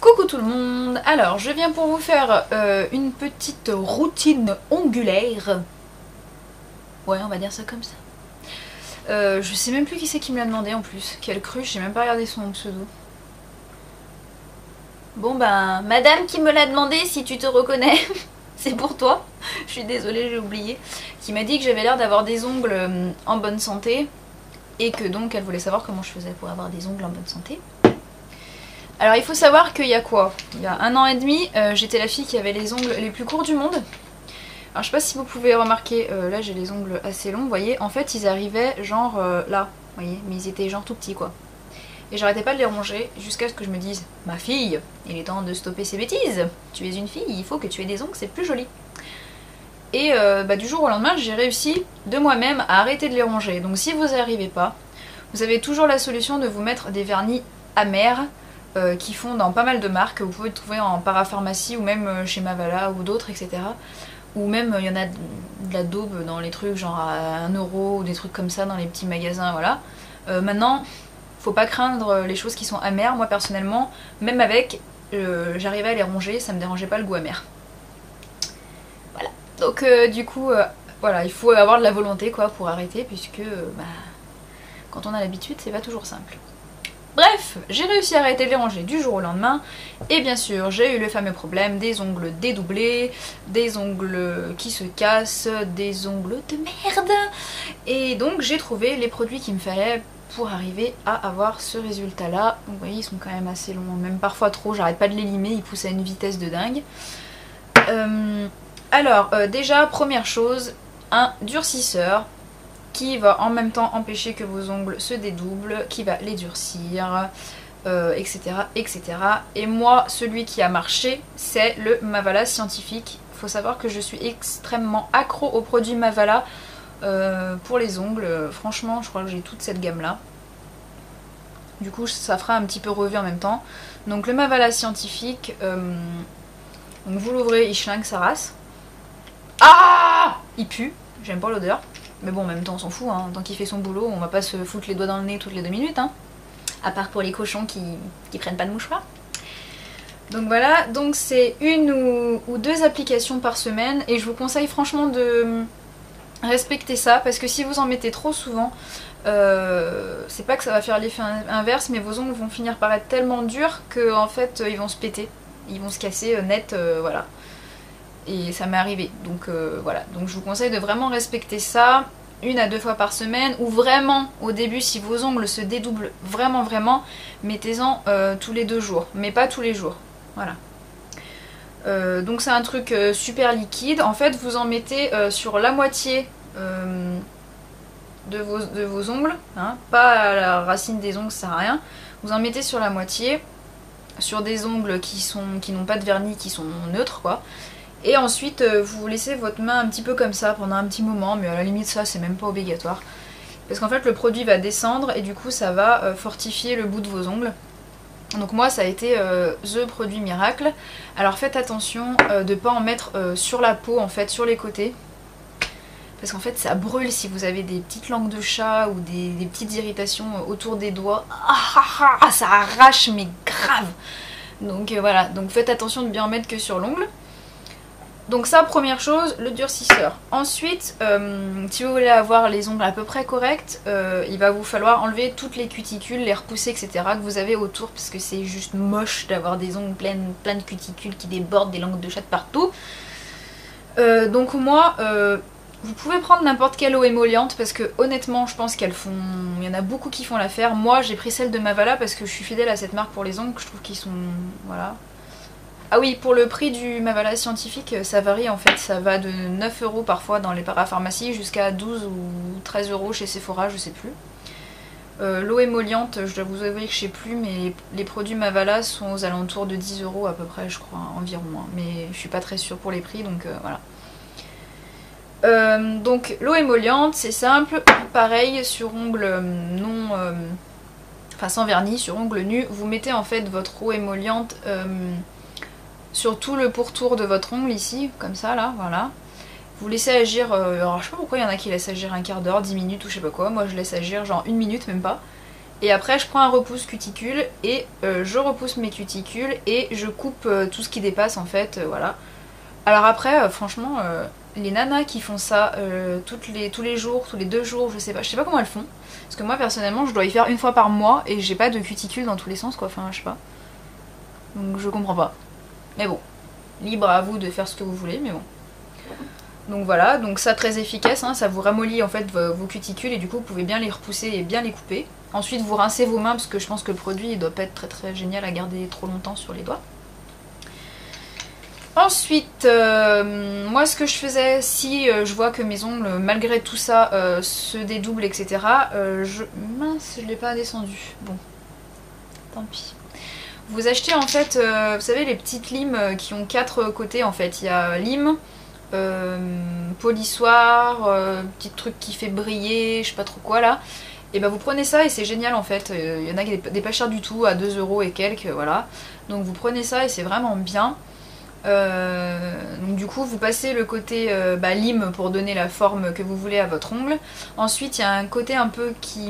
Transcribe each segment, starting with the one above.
Coucou tout le monde. Alors je viens pour vous faire une petite routine ongulaire. Ouais, on va dire ça comme ça. Je sais même plus qui c'est qui me l'a demandé en plus. Quelle cruche, j'ai même pas regardé son pseudo. Bon ben, madame qui me l'a demandé, si tu te reconnais, c'est pour toi. Je suis désolée, j'ai oublié. Qui m'a dit que j'avais l'air d'avoir des ongles en bonne santé. Et que donc elle voulait savoir comment je faisais pour avoir des ongles en bonne santé. Alors il faut savoir qu'il y a quoi? Il y a 1 an et demi, j'étais la fille qui avait les ongles les plus courts du monde. Alors je sais pas si vous pouvez remarquer, là j'ai les ongles assez longs, vous voyez. En fait ils arrivaient genre là, vous voyez, mais ils étaient genre tout petits quoi. Et j'arrêtais pas de les ronger jusqu'à ce que je me dise, ma fille, il est temps de stopper ces bêtises. Tu es une fille, il faut que tu aies des ongles, c'est plus joli. Et du jour au lendemain j'ai réussi de moi-même à arrêter de les ronger. Donc si vous n'y arrivez pas, vous avez toujours la solution de vous mettre des vernis amers qui font dans pas mal de marques. Vous pouvez trouver en parapharmacie ou même chez Mavala ou d'autres, etc. Ou même il y en a de la daube dans les trucs genre à 1 euro ou des trucs comme ça dans les petits magasins, voilà. Maintenant, faut pas craindre les choses qui sont amères. Moi personnellement, même avec, j'arrivais à les ronger, ça me dérangeait pas le goût amer. Voilà. Donc du coup, voilà, il faut avoir de la volonté quoi pour arrêter, puisque quand on a l'habitude, c'est pas toujours simple. Bref, j'ai réussi à arrêter de les ranger du jour au lendemain. Et bien sûr, j'ai eu le fameux problème des ongles dédoublés, des ongles qui se cassent, des ongles de merde. Et donc j'ai trouvé les produits qu'il me fallait pour arriver à avoir ce résultat là. Vous voyez, ils sont quand même assez longs, même parfois trop, j'arrête pas de les limer, ils poussent à une vitesse de dingue. Alors déjà, première chose, un durcisseur qui va en même temps empêcher que vos ongles se dédoublent, qui va les durcir, etc., etc. Et moi, celui qui a marché, c'est le Mavala Scientifique. Il faut savoir que je suis extrêmement accro aux produits Mavala pour les ongles. Franchement, je crois que j'ai toute cette gamme-là. Du coup, ça fera un petit peu revue en même temps. Donc le Mavala Scientifique, donc vous l'ouvrez, il schlingue sa race. Ah! Il pue, j'aime pas l'odeur. Mais bon, en même temps, on s'en fout, hein. Tant qu'il fait son boulot, on va pas se foutre les doigts dans le nez toutes les 2 minutes, hein. À part pour les cochons qui prennent pas de mouchoir. Donc voilà, donc c'est 1 ou 2 applications par semaine. Et je vous conseille franchement de respecter ça, parce que si vous en mettez trop souvent, c'est pas que ça va faire l'effet inverse, mais vos ongles vont finir par être tellement durs que en fait, ils vont se péter. Ils vont se casser net, voilà. Et ça m'est arrivé, donc voilà. Donc je vous conseille de vraiment respecter ça 1 à 2 fois par semaine, ou vraiment au début, si vos ongles se dédoublent vraiment, mettez-en tous les 2 jours, mais pas tous les jours, voilà. Donc c'est un truc super liquide. En fait vous en mettez sur la moitié de vos ongles, hein, pas à la racine des ongles, ça sert à rien. Vous en mettez sur la moitié, sur des ongles qui n'ont pas de vernis, qui sont neutres quoi. Et ensuite vous laissez votre main un petit peu comme ça pendant un petit moment, mais à la limite ça c'est même pas obligatoire. Parce qu'en fait le produit va descendre et du coup ça va fortifier le bout de vos ongles. Donc moi ça a été the produit miracle. Alors faites attention de pas en mettre sur la peau en fait, sur les côtés. Parce qu'en fait ça brûle si vous avez des petites langues de chat ou des petites irritations autour des doigts. Ça arrache mais grave. Donc voilà, donc faites attention de bien en mettre que sur l'ongle. Donc ça, première chose, le durcisseur. Ensuite, si vous voulez avoir les ongles à peu près corrects, il va vous falloir enlever toutes les cuticules, les repousser, etc. que vous avez autour, parce que c'est juste moche d'avoir des ongles plein de cuticules qui débordent, des langues de chat de partout. Donc moi, vous pouvez prendre n'importe quelle eau émolliente, parce que honnêtement, je pense qu'elles font... Il y en a beaucoup qui font l'affaire. Moi, j'ai pris celle de Mavala, parce que je suis fidèle à cette marque pour les ongles, je trouve qu'ils sont... Voilà. Ah oui, pour le prix du Mavala Scientifique, ça varie en fait, ça va de 9 € parfois dans les parapharmacies jusqu'à 12 ou 13 € chez Sephora, je sais plus. L'eau émolliente, je dois vous avouer que je sais plus, mais les produits Mavala sont aux alentours de 10 € à peu près, je crois, environ. Mais je suis pas très sûre pour les prix, donc voilà. Donc l'eau émolliente, c'est simple, pareil sur ongles non... enfin sans vernis, sur ongles nus, vous mettez en fait votre eau émolliente... sur tout le pourtour de votre ongle ici, comme ça là, voilà. Vous laissez agir, alors je sais pas pourquoi il y en a qui laissent agir un quart d'heure, 10 minutes ou je sais pas quoi, moi je laisse agir genre 1 minute même pas. Et après je prends un repousse cuticule et je repousse mes cuticules et je coupe tout ce qui dépasse en fait, voilà. Alors après franchement les nanas qui font ça tous les jours, tous les 2 jours, je sais pas comment elles font. Parce que moi personnellement je dois y faire une fois par mois et j'ai pas de cuticule dans tous les sens quoi, enfin je sais pas. Donc je comprends pas. Mais bon, libre à vous de faire ce que vous voulez, mais bon. Donc voilà, donc ça très efficace, hein, ça vous ramollit en fait vos cuticules et du coup vous pouvez bien les repousser et bien les couper. Ensuite vous rincez vos mains parce que je pense que le produit il doit pas être très très génial à garder trop longtemps sur les doigts. Ensuite, moi ce que je faisais, si je vois que mes ongles malgré tout ça se dédoublent etc. Mince, je l'ai pas descendu, bon, tant pis. Vous achetez en fait, vous savez les petites limes qui ont 4 côtés en fait, il y a lime, polissoir, petit truc qui fait briller, je sais pas trop quoi là. Et bah vous prenez ça et c'est génial en fait, il y en a des pas chers du tout, à 2 € et quelques, voilà. Donc vous prenez ça et c'est vraiment bien. Donc du coup vous passez le côté lime pour donner la forme que vous voulez à votre ongle. Ensuite il y a un côté un peu qui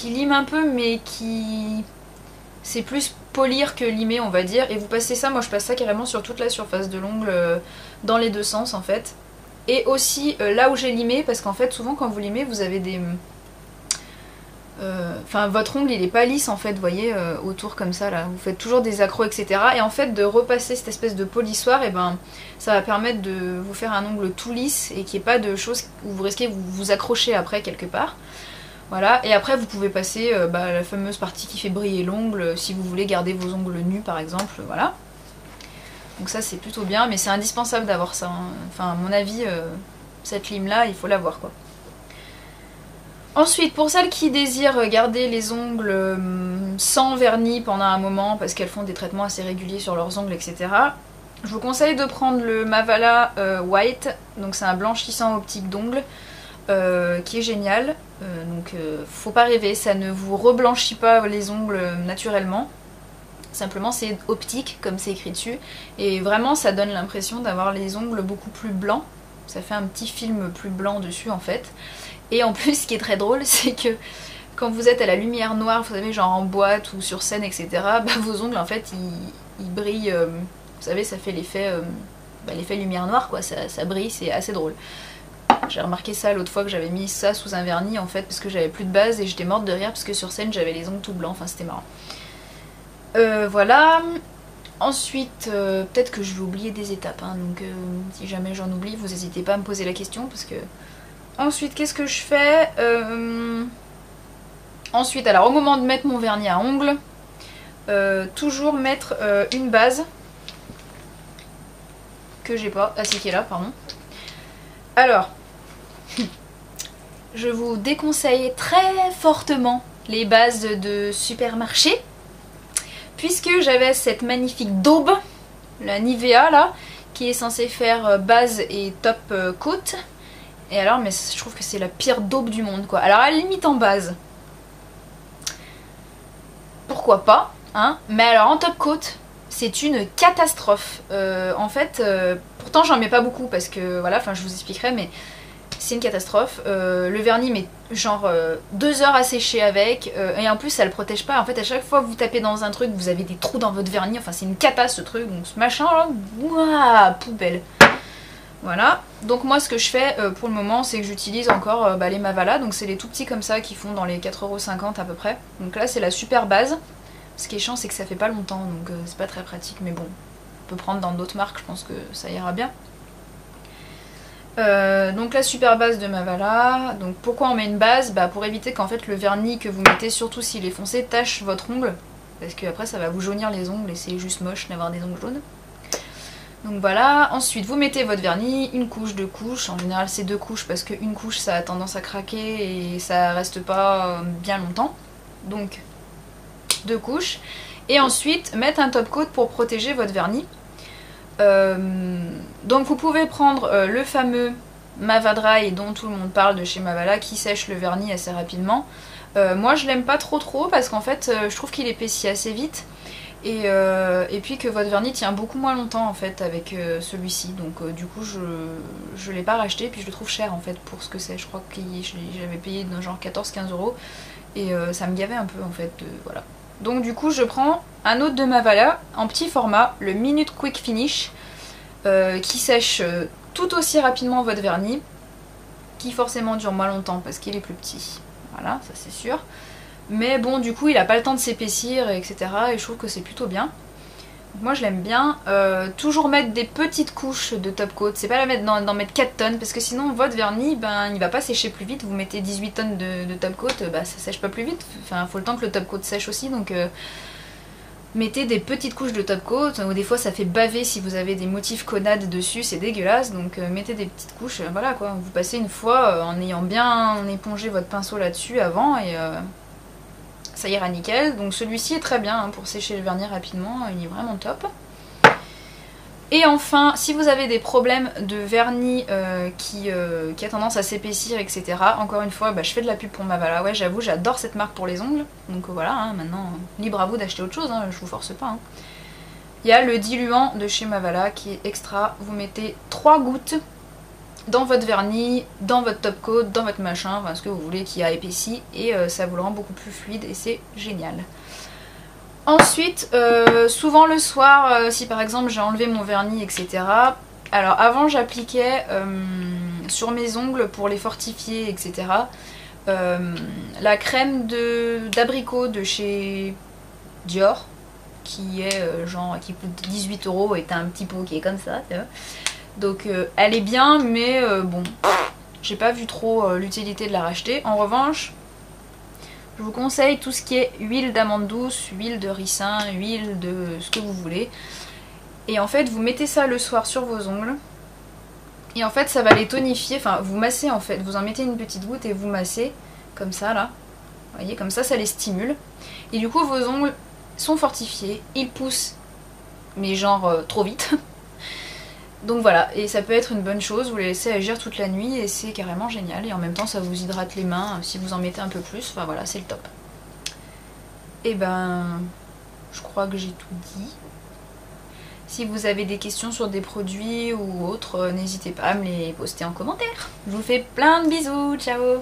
lime un peu mais qui... c'est plus polir que limer on va dire. Et vous passez ça, moi je passe ça carrément sur toute la surface de l'ongle dans les deux sens en fait. Et aussi là où j'ai limé, parce qu'en fait souvent quand vous limez vous avez des... Enfin votre ongle il est pas lisse en fait, vous voyez, autour comme ça là, vous faites toujours des accros etc. Et en fait de repasser cette espèce de polissoir, et ben ça va permettre de vous faire un ongle tout lisse et qu'il n'y ait pas de choses où vous risquez de vous accrocher après quelque part. Voilà, et après vous pouvez passer la fameuse partie qui fait briller l'ongle si vous voulez garder vos ongles nus par exemple, voilà. Donc ça c'est plutôt bien, mais c'est indispensable d'avoir ça, hein. Enfin à mon avis, cette lime là il faut l'avoir quoi. Ensuite, pour celles qui désirent garder les ongles sans vernis pendant un moment, parce qu'elles font des traitements assez réguliers sur leurs ongles, etc., je vous conseille de prendre le Mavala White, donc c'est un blanchissant optique d'ongles, qui est génial. Donc faut pas rêver, ça ne vous reblanchit pas les ongles naturellement. Simplement c'est optique, comme c'est écrit dessus, et vraiment ça donne l'impression d'avoir les ongles beaucoup plus blancs. Ça fait un petit film plus blanc dessus en fait. Et en plus, ce qui est très drôle, c'est que quand vous êtes à la lumière noire, vous savez, genre en boîte ou sur scène, etc., vos ongles, en fait, ils brillent, vous savez, ça fait l'effet lumière noire, quoi, ça brille, c'est assez drôle. J'ai remarqué ça l'autre fois que j'avais mis ça sous un vernis, en fait, parce que j'avais plus de base et j'étais morte de rire, parce que sur scène, j'avais les ongles tout blancs, enfin, c'était marrant. Voilà. Ensuite, peut-être que je vais oublier des étapes, hein, donc si jamais j'en oublie, vous n'hésitez pas à me poser la question, parce que... Ensuite, qu'est-ce que je fais Ensuite, alors au moment de mettre mon vernis à ongles, toujours mettre une base que j'ai pas, ah si qui est là, pardon. Alors, je vous déconseille très fortement les bases de supermarché, puisque j'avais cette magnifique daube, la Nivea là, qui est censée faire base et top coat. Et alors, mais je trouve que c'est la pire daube du monde quoi. Alors à la limite en base, pourquoi pas, hein. Mais alors en top coat, c'est une catastrophe. En fait, pourtant j'en mets pas beaucoup parce que voilà, enfin je vous expliquerai, mais c'est une catastrophe. Le vernis met genre 2 heures à sécher avec, et en plus ça le protège pas. En fait à chaque fois que vous tapez dans un truc, vous avez des trous dans votre vernis, enfin c'est une cata ce truc, donc ce machin là, ouah, poubelle. Voilà, donc moi ce que je fais pour le moment c'est que j'utilise encore les Mavala, donc c'est les tout petits comme ça qui font dans les 4,50 € à peu près. Donc là c'est la super base, ce qui est chiant c'est que ça fait pas longtemps donc c'est pas très pratique, mais bon, on peut prendre dans d'autres marques, je pense que ça ira bien. Donc la super base de Mavala, donc pourquoi on met une base? Pour éviter qu'en fait le vernis que vous mettez, surtout s'il est foncé, tache votre ongle, parce que après ça va vous jaunir les ongles et c'est juste moche d'avoir des ongles jaunes. Donc voilà, ensuite vous mettez votre vernis, une couche, 2 couches, en général c'est 2 couches parce qu'une couche ça a tendance à craquer et ça reste pas bien longtemps, donc 2 couches, et ensuite mettre un top coat pour protéger votre vernis. Donc vous pouvez prendre le fameux Mavadry dont tout le monde parle de chez Mavala qui sèche le vernis assez rapidement. Moi je l'aime pas trop parce qu'en fait je trouve qu'il épaissit assez vite. Et puis que votre vernis tient beaucoup moins longtemps en fait avec celui-ci, donc du coup je l'ai pas racheté, puis je le trouve cher en fait pour ce que c'est. Je crois que j'avais payé genre 14-15 € Et ça me gavait un peu en fait, voilà. Donc du coup je prends un autre de Mavala en petit format, le Minute Quick Finish, qui sèche tout aussi rapidement votre vernis, qui forcément dure moins longtemps parce qu'il est plus petit. Voilà, ça c'est sûr. Mais bon, du coup il a pas le temps de s'épaissir, etc. Et je trouve que c'est plutôt bien. Donc moi je l'aime bien. Toujours mettre des petites couches de top coat. C'est pas la mettre d'en mettre 4 tonnes parce que sinon votre vernis, ben, il va pas sécher plus vite. Vous mettez 18 tonnes de top coat, bah, ça sèche pas plus vite. Enfin, faut le temps que le top coat sèche aussi. Donc mettez des petites couches de top coat. Ou des fois ça fait baver si vous avez des motifs connades dessus. C'est dégueulasse. Donc mettez des petites couches. Voilà quoi. Vous passez une fois en ayant bien épongé votre pinceau là-dessus avant et... ça ira nickel. Donc celui-ci est très bien hein, pour sécher le vernis rapidement, il est vraiment top. Et enfin, si vous avez des problèmes de vernis qui a tendance à s'épaissir, etc. Encore une fois, bah, je fais de la pub pour Mavala. Ouais, j'avoue, j'adore cette marque pour les ongles. Donc voilà, hein, maintenant, libre à vous d'acheter autre chose, hein, je vous force pas. Hein. Il y a le diluant de chez Mavala qui est extra. Vous mettez 3 gouttes dans votre vernis, dans votre top coat, dans votre machin, enfin ce que vous voulez qui a épaissi et ça vous le rend beaucoup plus fluide et c'est génial. Ensuite, souvent le soir, si par exemple j'ai enlevé mon vernis, etc. Alors avant j'appliquais sur mes ongles pour les fortifier, etc. La crème d'abricot de chez Dior qui est genre qui coûte 18 € et t'as un petit pot qui est comme ça, tu vois. Donc elle est bien mais bon, j'ai pas vu trop l'utilité de la racheter. En revanche, je vous conseille tout ce qui est huile d'amande douce, huile de ricin, huile de ce que vous voulez. Et en fait vous mettez ça le soir sur vos ongles. Et en fait ça va les tonifier, enfin vous massez en fait, vous en mettez une petite goutte et vous massez comme ça là. Vous voyez, comme ça les stimule. Et du coup vos ongles sont fortifiés, ils poussent mais genre trop vite. Donc voilà, et ça peut être une bonne chose, vous les laissez agir toute la nuit et c'est carrément génial. Et en même temps ça vous hydrate les mains si vous en mettez un peu plus, enfin voilà, c'est le top. Et ben, je crois que j'ai tout dit. Si vous avez des questions sur des produits ou autres, n'hésitez pas à me les poster en commentaire. Je vous fais plein de bisous, ciao!